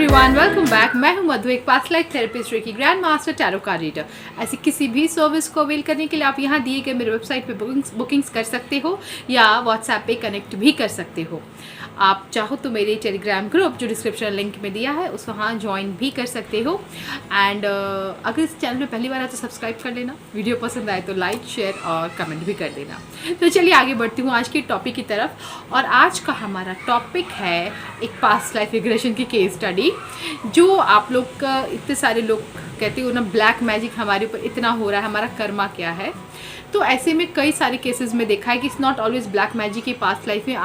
Everyone, welcome back. मैं हूं मधु, एक past life therapist, reiki grand master, tarot card reader. ऐसी किसी भी सर्विस को अवेल करने के लिए आप यहां दिए गए मेरे वेबसाइट पे बुकिंग्स कर सकते हो या व्हाट्सएप पे कनेक्ट भी कर सकते हो। आप चाहो तो मेरे टेलीग्राम ग्रुप जो डिस्क्रिप्शन लिंक में दिया है उस वहाँ ज्वाइन भी कर सकते हो। एंड अगर इस चैनल में पहली बार आए तो सब्सक्राइब कर लेना, वीडियो पसंद आए तो लाइक शेयर और कमेंट भी कर देना। तो चलिए आगे बढ़ती हूँ आज के टॉपिक की तरफ। और आज का हमारा टॉपिक है एक पास्ट लाइफ रिग्रेशन की केस स्टडी। जो आप लोग का इतने सारे लोग कहते हो ना, ब्लैक मैजिक हमारे ऊपर इतना हो रहा है, हमारा कर्मा क्या है। तो ऐसे में कई सारे केसेस में देखा है कि it's not always black magic की पास्ट लाइफ में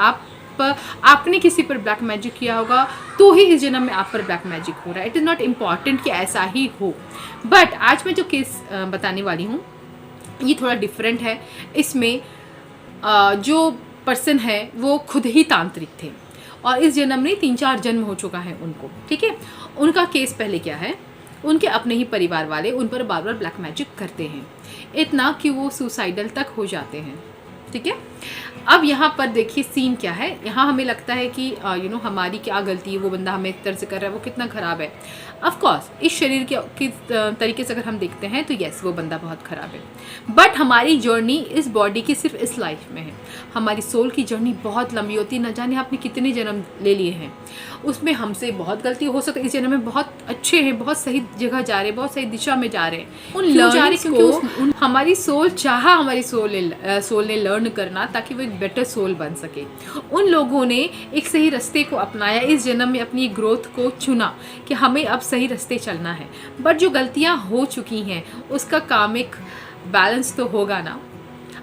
आपने किसी पर ब्लैक मैजिक किया होगा तो ही इस जन्म में आप पर ब्लैक मैजिक हो रहा है। इट इज़ नॉट इम्पॉर्टेंट कि ऐसा ही हो। बट आज मैं जो केस बताने वाली हूँ ये थोड़ा डिफरेंट है। इसमें जो पर्सन है वो खुद ही तांत्रिक थे और इस जन्म में 3-4 जन्म हो चुका है उनको। ठीक है, उनका केस पहले क्या है, उनके अपने ही परिवार वाले उन पर बार बार ब्लैक मैजिक करते हैं, इतना कि वो सुसाइडल तक हो जाते हैं। ठीक है, अब यहाँ पर देखिए सीन क्या है। यहाँ हमें लगता है कि हमारी क्या गलती है, वो बंदा हमें इस तरह से कर रहा है, वो कितना ख़राब है। ऑफ कोर्स इस शरीर के तरीके से अगर हम देखते हैं तो यस, वो बंदा बहुत ख़राब है। बट हमारी जर्नी इस बॉडी की सिर्फ इस लाइफ में है। हमारी सोल की जर्नी बहुत लंबी होती है। न जाने आपने कितने जन्म ले लिए हैं, उसमें हमसे बहुत गलती हो सकती है। इस जन्म में बहुत अच्छे हैं, बहुत सही जगह जा रहे हैं, बहुत सही दिशा में जा रहे हैं। उन लर्निंग्स को हमारी सोल चाहा, हमारी सोल ने लर्न करना ताकि वो एक बेटर सोल बन सके। उन लोगों ने एक सही रास्ते को अपनाया, इस जन्म में अपनी ग्रोथ को चुना कि हमें अब सही रास्ते चलना है। बट जो गलतियां हो चुकी हैं उसका कामिक बैलेंस तो होगा ना।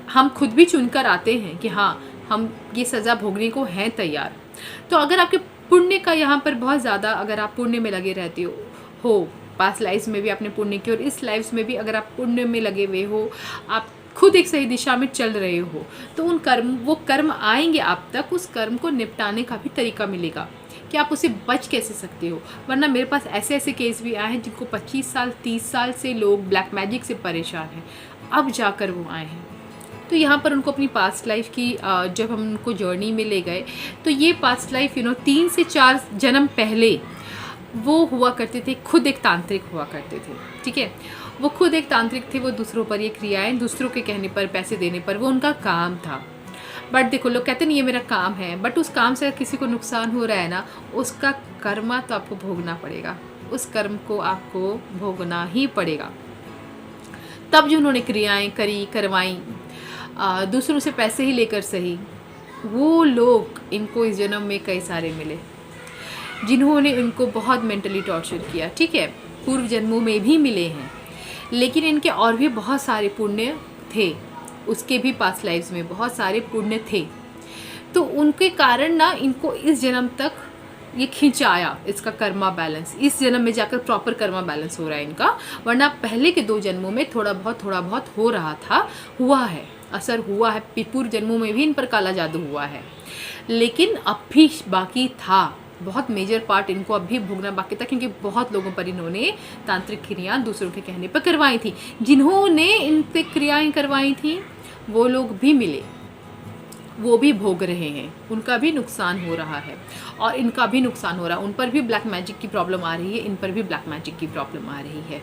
हम खुद भी चुनकर आते हैं कि हाँ, हम ये सज़ा भोगने को हैं तैयार। तो अगर आपके पुण्य का यहाँ पर बहुत ज़्यादा, अगर आप पुण्य में लगे रहते हो, पास्ट लाइफ में भी आपने पुण्य किया और इस लाइफ में भी अगर आप पुण्य में लगे हुए हो, आप खुद एक सही दिशा में चल रहे हो, तो वो कर्म आएंगे आप तक। उस कर्म को निपटाने का भी तरीका मिलेगा कि आप उसे बच कैसे सकते हो। वरना मेरे पास ऐसे ऐसे केस भी आए हैं जिनको 25 साल 30 साल से लोग ब्लैक मैजिक से परेशान हैं, अब जाकर वो आए हैं। तो यहाँ पर उनको अपनी पास्ट लाइफ की जब हम उनको जर्नी में ले गए तो ये पास्ट लाइफ 3 से 4 जन्म पहले वो हुआ करते थे, खुद एक तांत्रिक हुआ करते थे। ठीक है, वो खुद एक तांत्रिक थे। वो दूसरों पर ये क्रियाएं, दूसरों के कहने पर, पैसे देने पर, वो उनका काम था। बट देखो, लोग कहते नहीं ये मेरा काम है, बट उस काम से किसी को नुकसान हो रहा है ना, उसका कर्मा तो आपको भोगना पड़ेगा। उस कर्म को आपको भोगना ही पड़ेगा। तब जो उन्होंने क्रियाएं करवाई, दूसरों से पैसे ही लेकर सही, वो लोग इनको इस जन्म में कई सारे मिले जिन्होंने इनको बहुत मेंटली टॉर्चर किया। ठीक है, पूर्व जन्मों में भी मिले हैं, लेकिन इनके और भी बहुत सारे पुण्य थे, उसके भी पास्ट लाइफ्स में बहुत सारे पुण्य थे। तो उनके कारण ना इनको इस जन्म तक ये खिंचाया, इसका कर्मा बैलेंस। इस जन्म में जाकर प्रॉपर कर्मा बैलेंस हो रहा है इनका। वरना पहले के 2 जन्मों में थोड़ा बहुत हो रहा था, हुआ है, असर हुआ है। पूर्व जन्मों में भी इन पर काला जादू हुआ है, लेकिन अब भी बाकी था। बहुत मेजर पार्ट इनको अब भी भोगना बाकी था, क्योंकि बहुत लोगों पर इन्होंने तांत्रिक क्रियाएं दूसरों के कहने पर करवाई थी। जिन्होंने इन पे क्रियाएं करवाई थी वो लोग भी मिले, वो भी भोग रहे हैं, उनका भी नुकसान हो रहा है और इनका भी नुकसान हो रहा है। उन पर भी ब्लैक मैजिक की प्रॉब्लम आ रही है, इन पर भी ब्लैक मैजिक की प्रॉब्लम आ रही है।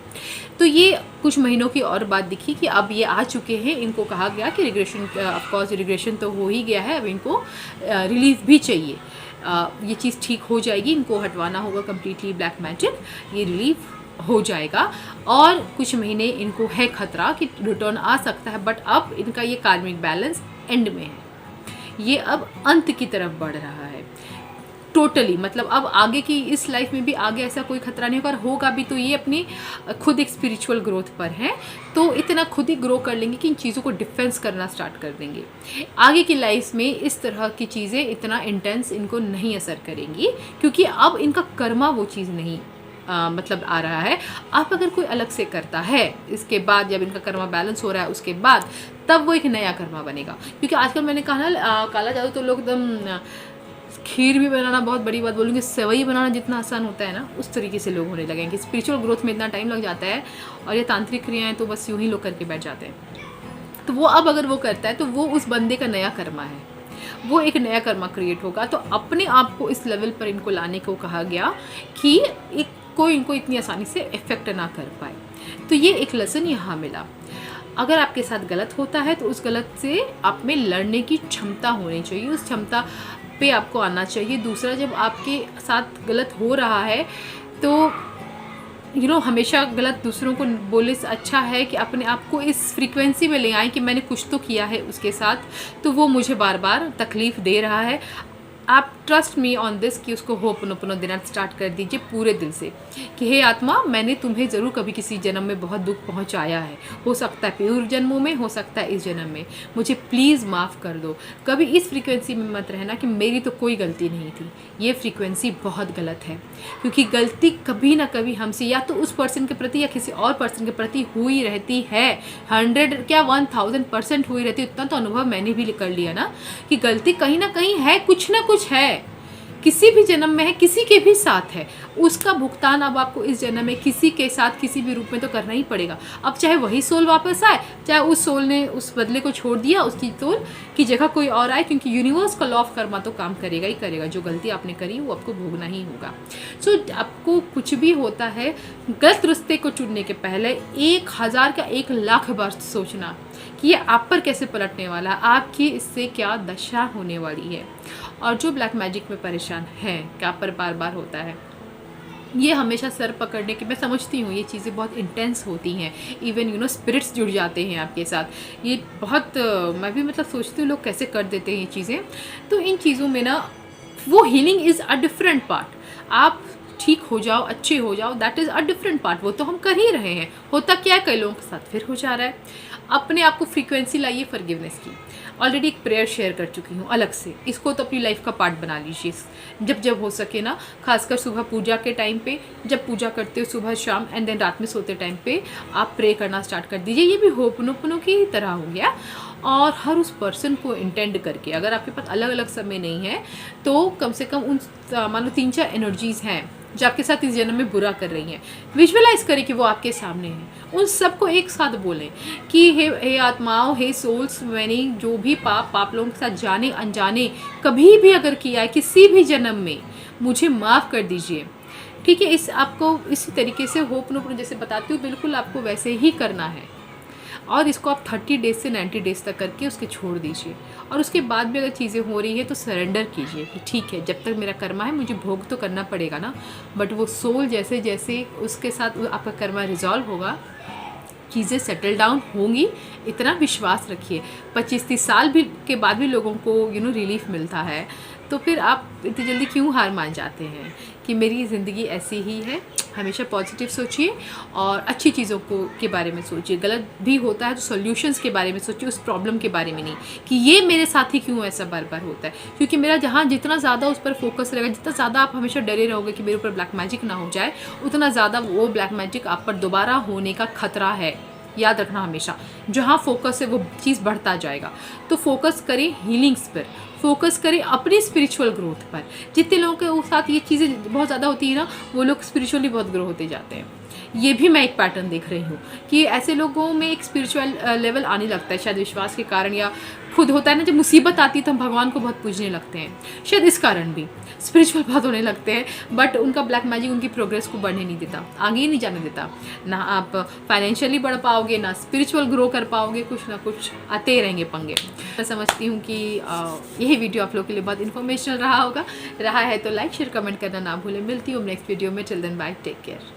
तो ये कुछ महीनों की और बात दिखी कि अब ये आ चुके हैं। इनको कहा गया कि रिग्रेशन, ऑफकोर्स रिग्रेशन तो हो ही गया है, अब इनको रिलीफ भी चाहिए। ये चीज़ ठीक हो जाएगी, इनको हटवाना होगा कम्प्लीटली ब्लैक मैजिक, ये रिलीफ हो जाएगा। और कुछ महीने इनको है खतरा कि रिटर्न आ सकता है, बट अब इनका ये कार्मिक बैलेंस एंड में है, ये अब अंत की तरफ बढ़ रहा है टोटली। मतलब अब आगे की इस लाइफ में भी आगे ऐसा कोई खतरा नहीं होगा, और होगा भी तो ये अपनी खुद एक स्पिरिचुअल ग्रोथ पर है। तो इतना खुद ही ग्रो कर लेंगे कि इन चीज़ों को डिफेंस करना स्टार्ट कर देंगे। आगे की लाइफ में इस तरह की चीज़ें इतना इंटेंस इनको नहीं असर करेंगी, क्योंकि अब इनका कर्मा वो चीज़ नहीं मतलब आ रहा है। अब अगर कोई अलग से करता है इसके बाद, जब इनका कर्मा बैलेंस हो रहा है उसके बाद, तब वो एक नया कर्मा बनेगा। क्योंकि आजकल मैंने कहा ना, काला जादू तो लोग एकदम खीर भी बनाना, बहुत बड़ी बात बोलूँगी, सेवई बनाना जितना आसान होता है ना, उस तरीके से लोग होने लगेंगे। स्पिरिचुअल ग्रोथ में इतना टाइम लग जाता है, और ये तांत्रिक क्रियाएं तो बस यूँ ही लोग करके बैठ जाते हैं। तो वो अब अगर वो करता है तो वो उस बंदे का नया कर्मा है। वो एक नया कर्मा क्रिएट होगा। तो अपने आप को इस लेवल पर इनको लाने को कहा गया कि कोई इनको इतनी आसानी से इफेक्ट ना कर पाए। तो ये एक लेसन यहाँ मिला। अगर आपके साथ गलत होता है तो उस गलत से आप में लड़ने की क्षमता होनी चाहिए, उस क्षमता पे आपको आना चाहिए। दूसरा, जब आपके साथ गलत हो रहा है तो हमेशा गलत दूसरों को बोलने से अच्छा है कि अपने आप को इस फ्रीक्वेंसी में ले आएँ कि मैंने कुछ तो किया है उसके साथ, तो वो मुझे बार बार तकलीफ़ दे रहा है। आप ट्रस्ट मी ऑन दिस कि उसको होपनोपनो देना स्टार्ट कर दीजिए पूरे दिल से कि हे आत्मा, मैंने तुम्हें ज़रूर कभी किसी जन्म में बहुत दुख पहुंचाया है, हो सकता है पूर्व जन्मों में, हो सकता है इस जन्म में, मुझे प्लीज़ माफ़ कर दो। कभी इस फ्रीक्वेंसी में मत रहना कि मेरी तो कोई गलती नहीं थी। ये फ्रीक्वेंसी बहुत गलत है, क्योंकि गलती कभी ना कभी हमसे या तो उस पर्सन के प्रति या किसी और पर्सन के प्रति हुई रहती है। 100 क्या 1000% हुई रहती है। उतना तो अनुभव मैंने भी कर लिया ना कि गलती कहीं ना कहीं है, कुछ ना कुछ है, किसी भी जन्म में है, किसी के भी साथ है। उसका भुगतान अब आपको इस जन्म में किसी के साथ किसी भी रूप में तो करना ही पड़ेगा। अब चाहे वही सोल वापस आए, चाहे उस सोल ने उस बदले को छोड़ दिया, उसकी सोल की जगह कोई और आए, क्योंकि यूनिवर्स का लॉ ऑफ कर्मा तो काम करेगा ही करेगा। जो गलती आपने करी वो आपको भोगना ही होगा। सो आपको कुछ भी होता है, गलत रास्ते को चुनने के पहले 1000 का 1,00,000 बार सोचना कि ये आप पर कैसे पलटने वाला है, आपकी इससे क्या दशा होने वाली है। और जो ब्लैक मैजिक में परेशान है, क्या पर बार बार होता है, ये हमेशा सर पकड़ने की, मैं समझती हूँ ये चीज़ें बहुत इंटेंस होती हैं। इवन स्पिरिट्स जुड़ जाते हैं आपके साथ। ये बहुत मैं भी सोचती हूँ लोग कैसे कर देते हैं ये चीज़ें। तो इन चीज़ों में ना वो healing is a different part. आप ठीक हो जाओ, अच्छे हो जाओ, that is a different part. वो तो हम कर ही रहे हैं। होता क्या है, कई लोगों के साथ फिर हो जा रहा है। अपने आप को फ्रीक्वेंसी लाइए फॉरगिवनेस की। ऑलरेडी एक प्रेयर शेयर कर चुकी हूँ अलग से, इसको तो अपनी लाइफ का पार्ट बना लीजिए। जब हो सके ना, खासकर सुबह पूजा के टाइम पे, जब पूजा करते हो सुबह शाम, एंड देन रात में सोते टाइम पे आप प्रे करना स्टार्ट कर दीजिए। ये भी होपनोपनो की ही तरह हो गया। और हर उस पर्सन को इंटेंड करके, अगर आपके पास अलग अलग समय नहीं है तो कम से कम उन मान लो 3-4 एनर्जीज़ हैं जो आपके साथ इस जन्म में बुरा कर रही हैं, विजुअलाइज करें कि वो आपके सामने हैं। उन सबको एक साथ बोलें कि हे आत्माओं, हे सोल्स, मैंने जो भी पाप आप लोगों के साथ जाने अनजाने कभी भी अगर किया है किसी भी जन्म में, मुझे माफ़ कर दीजिए। ठीक है, इस आपको इसी तरीके से होपनोपनो जैसे बताती हूँ, बिल्कुल आपको वैसे ही करना है। और इसको आप 30 डेज से 90 डेज तक करके उसके छोड़ दीजिए। और उसके बाद भी अगर चीज़ें हो रही है तो सरेंडर कीजिए कि ठीक है, जब तक मेरा कर्मा है मुझे भोग तो करना पड़ेगा ना, बट वो सोल जैसे जैसे उसके साथ आपका कर्मा रिजॉल्व होगा, चीज़ें सेटल डाउन होंगी, इतना विश्वास रखिए। 25-30 साल भी के बाद भी लोगों को रिलीफ मिलता है। तो फिर आप इतनी जल्दी क्यों हार मान जाते हैं कि मेरी ज़िंदगी ऐसी ही है। हमेशा पॉजिटिव सोचिए और अच्छी चीज़ों को के बारे में सोचिए। गलत भी होता है तो सॉल्यूशंस के बारे में सोचिए, उस प्रॉब्लम के बारे में नहीं कि ये मेरे साथ ही क्यों ऐसा बार बार होता है। क्योंकि मेरा जहाँ जितना ज़्यादा उस पर फोकस रहेगा, जितना ज़्यादा आप हमेशा डरे रहोगे कि मेरे ऊपर ब्लैक मैजिक ना हो जाए, उतना ज़्यादा वो ब्लैक मैजिक आप पर दोबारा होने का खतरा है। याद रखना, हमेशा जहाँ फोकस है वो चीज़ बढ़ता जाएगा। तो फोकस करें हीलिंग्स पर, फोकस करें अपनी स्पिरिचुअल ग्रोथ पर। जितने लोगों के साथ ये चीज़ें बहुत ज़्यादा होती है ना, वो लोग स्पिरिचुअली बहुत ग्रो होते जाते हैं। ये भी मैं एक पैटर्न देख रही हूँ कि ऐसे लोगों में एक स्पिरिचुअल लेवल आने लगता है, शायद विश्वास के कारण, या खुद होता है ना जब मुसीबत आती है तो हम भगवान को बहुत पूजने लगते हैं, शायद इस कारण भी स्पिरिचुअल बहुत होने लगते हैं। बट उनका ब्लैक मैजिक उनकी प्रोग्रेस को बढ़ने नहीं देता, आगे ही नहीं जाने देता। ना आप फाइनेंशियली बढ़ पाओगे, ना स्पिरिचुअल ग्रो कर पाओगे, कुछ ना कुछ आते रहेंगे पंगे। मैं समझती हूँ कि यही वीडियो आप लोगों के लिए बहुत इन्फॉर्मेशनल रहा है तो लाइक शेयर कमेंट करना ना भूलें। मिलती हूँ नेक्स्ट वीडियो में। Till then bye, take care.